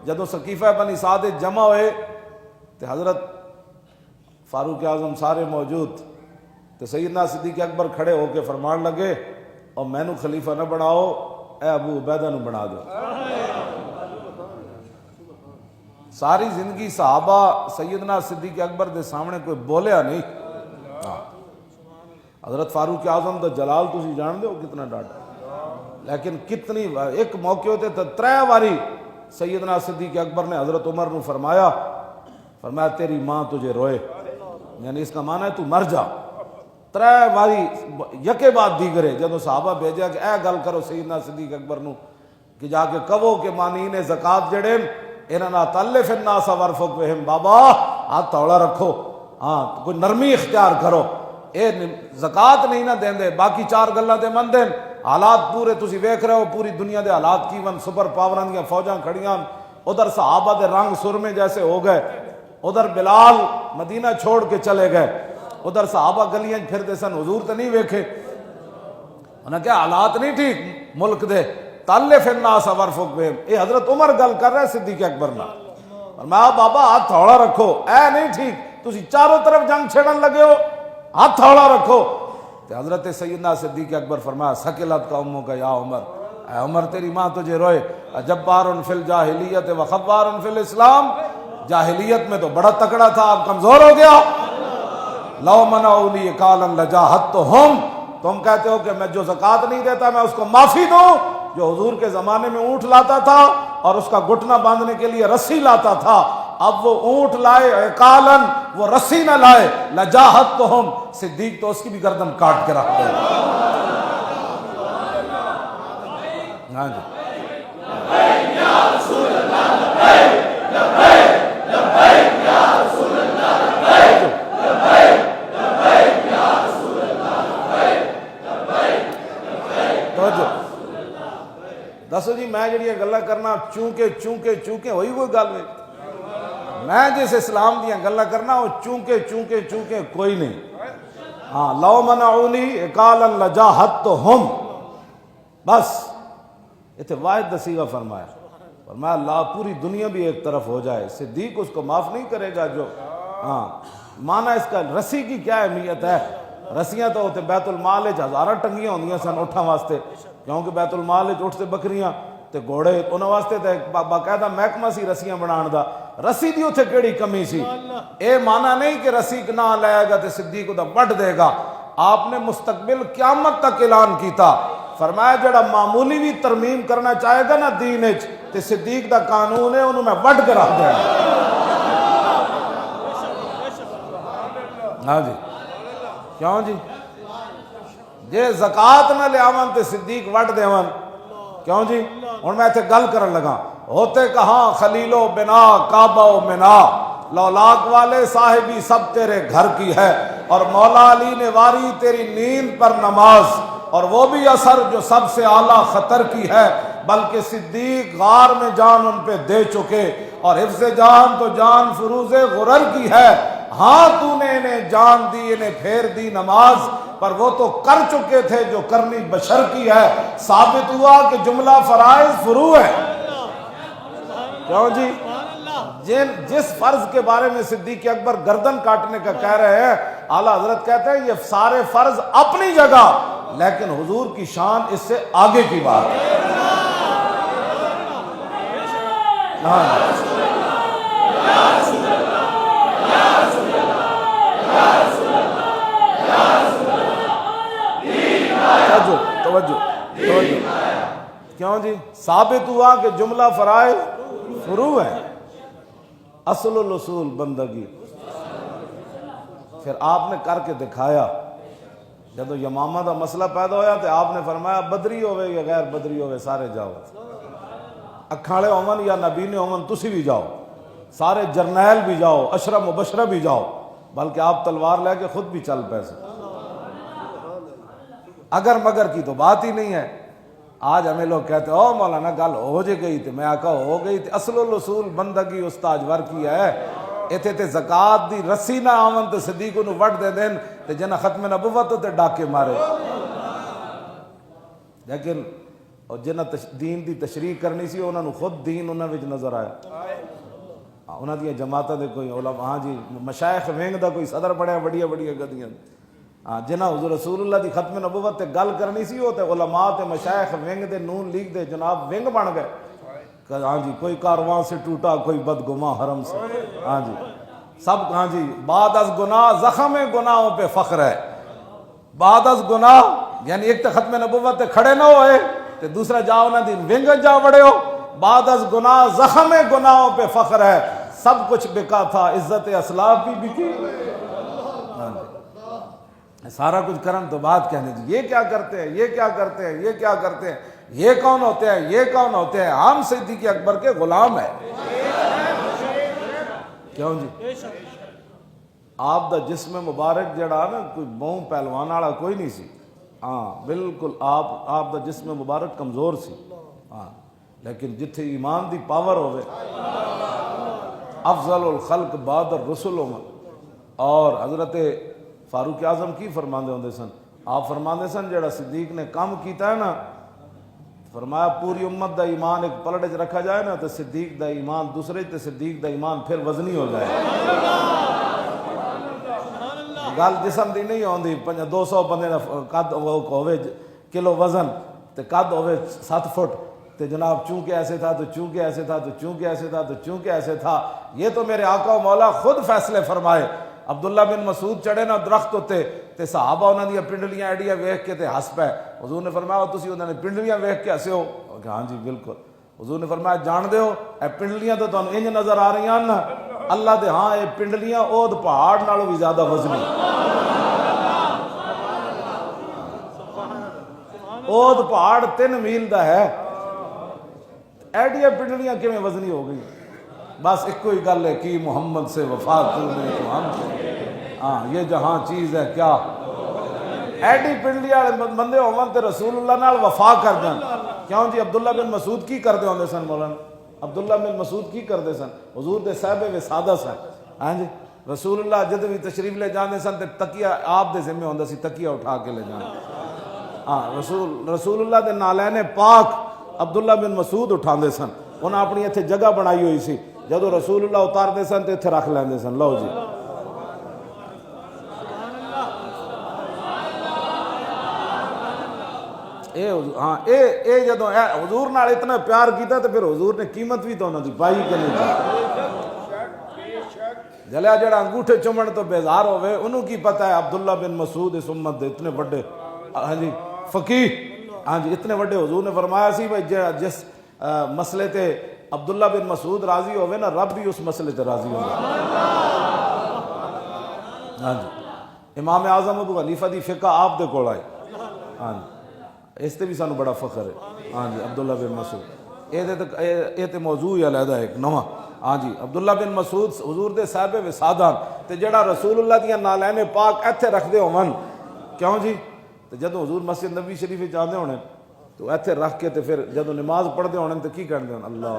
جدو سقیفہ بنی سعد جمع ہوئے تو حضرت فاروق اعظم سارے موجود تو سیدنا صدیق اکبر کھڑے ہو کے فرمان لگے اور مینو خلیفہ نہ بناؤ، اے ابو عبیدہ نو بنا دو۔ ساری زندگی صحابہ سیدنا صدیق اکبر دے سامنے کوئی بولیا نہیں۔ حضرت فاروق اعظم دا جلال تسی جان دے ہو کتنا ڈاٹا، لیکن کتنی ایک موقع ہوتے تو 3 باری سیدنا صدیق اکبر نے حضرت عمر نو فرمایا تیری ماں تجھے روئے، یعنی اس کا معنی ہے تو مر جا۔ 3 باری یکے بعد دیگرے جدو صحابہ بھیجا کہ اے گل کرو سیدنا صدیق اکبر نو کہ جا کے کہو کہ مانین زکات جڑے انہاں تلف الناس ورفق بہم، بابا ہاتھ توڑا رکھو، ہاں کوئی نرمی اختیار کرو، اے زکات نہیں نہ دیندے، باقی 4 گلاں تے من دین۔ حالات پورے تسی ویکھ رہے ہو پوری دنیا دے حالات کی ون، سپر پاوراں دیاں فوجاں کھڑیاں، ادھر صحابہ دے رنگ سرمے جیسے ہو گئے، ادھر بلال مدینہ چھوڑ کے چلے گئے، ادھر صحابہ گلیاں پھرتے سن، حضور تے نہیں ویکھے۔ انہاں کہا حالات نہیں ٹھیک ملک دے، تلف الناس ورفق بہم۔ اے حضرت عمر گل کر رہے صدیق اکبر نہ، فرمایا بابا ہاتھ تھوڑا رکھو، اے نہیں ٹھیک تسی چاروں طرف جنگ چھڑن لگے ہو، ہاتھ تھوڑا رکھو۔ تو حضرت سیدنا صدیق اکبر فرمایا سکلت کا امو کا یا عمر، اے عمر تیری ماں تجھے روئے، جبار فی الجاہلیت و خبار فی الاسلام، جاہلیت میں تو بڑا تکڑا تھا، اب کمزور ہو گیا۔ لو منعونی قالا لجاہدتہم، تم کہتے ہو کہ میں جو زکوٰۃ نہیں دیتا میں اس کو معافی دوں، جو حضور کے زمانے میں اونٹ لاتا تھا اور اس کا گھٹنا باندھنے کے لیے رسی لاتا تھا، اب وہ اونٹ لائے عقالن، وہ رسی نہ لائے، لجاہدتہم، صدیق تو اس کی بھی گردن کاٹ کے رکھ دے۔ ہاں جی دسو جی میں جڑیاں گلاں کرنا چونکہ ہوئی کوئی گل نہیں، میں جس اسلام دیاں گلاں کرنا وہ چونکہ کوئی نہیں۔ ہاں لو منعونی عقالا لجاہدتہم، بس اتنے واحد دسیگا فرمایا لا پوری دنیا بھی ایک طرف ہو جائے صدیق اس کو معاف نہیں کرے گا۔ جو ہاں معنی اس کا رسی کی کیا اہمیت ہے؟ رسیاں تو ہوتے بیت المال ہزاراں ٹنگیاں ہوندیاں سن اٹھاں واسطے، کیونکہ بیت المال اٹھ تے بکریاں تے گھوڑے انہاں واسطے تے باقاعدہ محکمہ سی رسیاں بنان دا، رسی دی اتھے کیڑی کمی سی؟ اے معنی نہیں کہ رسی نہ لائے گا تے صدیق دا وڈ دے گا۔ آپ نے مستقبل قیامت تک اعلان کیتا، فرمایا جڑا معمولی بھی ترمیم کرنا چاہے گا نا دین وچ تے صدیق دا قانون ہے انہوں میں وڈ کے رکھ دینا۔ ہاں جی کیوں جی جے زکات نہ لیاون تے صدیق وڈ دیون، کیوں جی؟ ہن میں تے گل کرن لگا، ہوتے کہاں خلیل و بنا کعبہ و منا، لولاک والے صاحبی سب تیرے گھر کی ہے، اور مولا علی نے واری تیری نیند پر نماز، اور وہ بھی اثر جو سب سے اعلیٰ خطر کی ہے، بلکہ صدیق غار میں جان ان پہ دے چکے، اور حفظ جان تو جان فروز غرر کی ہے۔ ہاں تو نے انہیں جان دی، انہیں پھیر دی نماز، پر وہ تو کر چکے تھے جو کرنی بشر کی ہے۔ ثابت ہوا کہ جملہ فرائض فروع ہے۔ کیوں جی؟ جس فرض کے بارے میں صدیق اکبر گردن کاٹنے کا کہہ رہے ہیں، اعلیٰ حضرت کہتے ہیں یہ سارے فرض اپنی جگہ، لیکن حضور کی شان اس سے آگے کی بات ہے۔ توجہ کیوں جی؟ ثابت ہوا کہ جملہ فرائض فروع ہے، اصل الاصول بندگی۔ پھر آپ نے کر کے دکھایا، جب یمامہ دا مسئلہ پیدا ہویا تو آپ نے فرمایا بدری ہوئے یا غیر بدری ہوئے سارے جاؤ، اکھاڑے ہومن یا نبی نے ہومن تسی بھی جاؤ، سارے جرنیل بھی جاؤ، اشرا مبشرہ بھی جاؤ، بلکہ آپ تلوار لے کے خود بھی چل پیسے۔ اگر مگر کی تو بات ہی نہیں ہے۔ آج ہمیں لوگ کہتے ہیں او مولانا گل ہو جے گئی تھی، میں آقا ہو گئی تھی، اصل الاصول بندگی استاج ور کی ہے۔ ایتھے تے زکات دی رسی نہ آون تے صدیق نو وڈ دے دین تے جنہ ختم نبوت تے ڈاکے مارے۔ لیکن اور جنہاں دین دی تشریح کرنی سی انہوں نے خود دین انہوں وچ نظر آیا. انہوں دیا جماعتوں دے کوئی علماء ہاں جی مشائخ ونگ دا کوئی صدر بڑھیا بڑیا بڑیا گدیاں جنہاں حضور رسول اللہ دی ختم نبوت تے گل کرنی سی وہ تے علماء تے مشائخ ونگ دے نون لیگ دے جناب ونگ بن گئے. ہاں جی کوئی کارواں سے ٹوٹا کوئی بدگماں حرم سے. ہاں جی سب ہاں جی بعد از گناہ زخم گناہوں پہ فخر ہے. بعد از گناہ یعنی ایک تے ختم نبوت تے کھڑے نہ ہوئے تے دوسرا جاؤ نہ دی ونگ جا بڑے ہو. بعد از گناہ زخم گناہوں پہ فخر ہے. سب کچھ بکا تھا عزت اسلاف بھی بکی. سارا کچھ کرن تو بات کہنے جی یہ کیا کرتے ہیں یہ کیا کرتے ہیں یہ کیا کرتے ہیں یہ کون ہوتے ہیں یہ کون ہوتے ہیں. ہم صدیق اکبر کے غلام ہیں. کیوں جی آپ دا جسم مبارک جڑا نا کوئی بہوں پہلوان والا کوئی نہیں سی. ہاں بالکل آپ دا جسم مبارک کمزور سی. ہاں لیکن جتھے ایمان دی پاور ہوئے افضل الخلق بعد الرسل اور حضرت فاروق اعظم کی فرماندے ہوندے سن. آپ فرماندے سن جڑا صدیق نے کام کیتا ہے نا فرمایا پوری امت دا ایمان ایک پلڑ وچ رکھا جائے نا تو صدیق دا ایمان دوسرے تے صدیق دا ایمان پھر وزنی ہو جائے. گل جسم دی نہیں ہوندی 200 بندے دا قد ہوے کلو وزن تے قد ہوے 7 فٹ تے جناب چونکہ ایسے تھا تو چونکہ ایسے تھا تو چونکہ ایسے تھا تو چونکہ ایسے تھا. یہ تو میرے آقا و مولا خود فیصلے فرمائے. عبداللہ بن مسعود چڑھے نا درخت ہوتے تے صحابہ انہاں دی پنڈلیاں ایڈیاں ویکھ کے تے ہس پے. حضور نے فرمایا تسی انہاں نے پنڈلیاں ویکھ کے ہسے ہو کہ ہاں جی بالکل. حضور نے فرمایا جان دے ہو اے پنڈلیاں تو تانوں انج نظر آ رہی ہیں نا اللہ دے ہاں اے پنڈلیاں اود پہاڑ نالوں بھی زیادہ وزنی. اود پہاڑ 3 میل دا ہے ایڈیاں پنڈلیاں کیویں وزنی ہو گئی. بس ایک کوئی گل ہے کہ محمد سے وفا تو ہم ہاں یہ جہاں چیز ہے کیا ایڈی پنڈلی والے بندے ہون تے رسول اللہ نال وفا کر جان. کیوں جی عبداللہ بن مسعود کی کردے ہوندے سن مولانا عبداللہ بن مسعود کی کردے سن حضور دے صاحب وسادہ سن. ہاں جی رسول اللہ جد بھی تشریف لے جاندے سن تے تکیہ آپ دے ذمہ ہوندا سی تکیہ اٹھا کے لے جان. ہاں رسول اللہ دے نالین پاک عبداللہ بن مسعود اٹھاندے سن. انہاں اپنی ایتھے جگہ بنائی ہوئی سی جدو رسول اللہ اتار دے سن تے ایتھے رکھ لیندے سن. لو جی ہاں اے جدو حضور نال اتنا پیار کیتا تے پھر حضور نے قیمت بھی تو انہاں دی پائی کہ نہیں پائی. جلیا جڑا انگوٹھے چومن تو بیزار ہوئے انہوں کی پتہ ہے عبداللہ بن مسعود اس امت دے اتنے بڑے ہاں جی فقیہ ہاں جی اتنے بڑے. حضور نے فرمایا سی بھائی جس مسئلے تے عبداللہ بن مسعود راضی ہوئے نا رب بھی اس مسئلے تے راضی ہوئے. ہاں جی امام اعظم ابو حنیفہ دی فقہ آپ دے کول آئی. ہاں جی اس تے بھی سانو بڑا فخر ہے. ہاں جی عبداللہ بن مسعود یہ تے موضوع ہی علیحدہ ایک نواں. ہاں جی عبداللہ بن مسعود حضور دے صاحب وسادان تے جڑا رسول اللہ دیاں نالین پاک ایتھے رکھ دے ہون. کیوں جی تے جدوں حضور مسجد نبی شریف جاندے ہونے تو ایتھے رکھ کے تے پھر جدوں نماز پڑھ دے ہونے تے کی کہندے ہون اللہ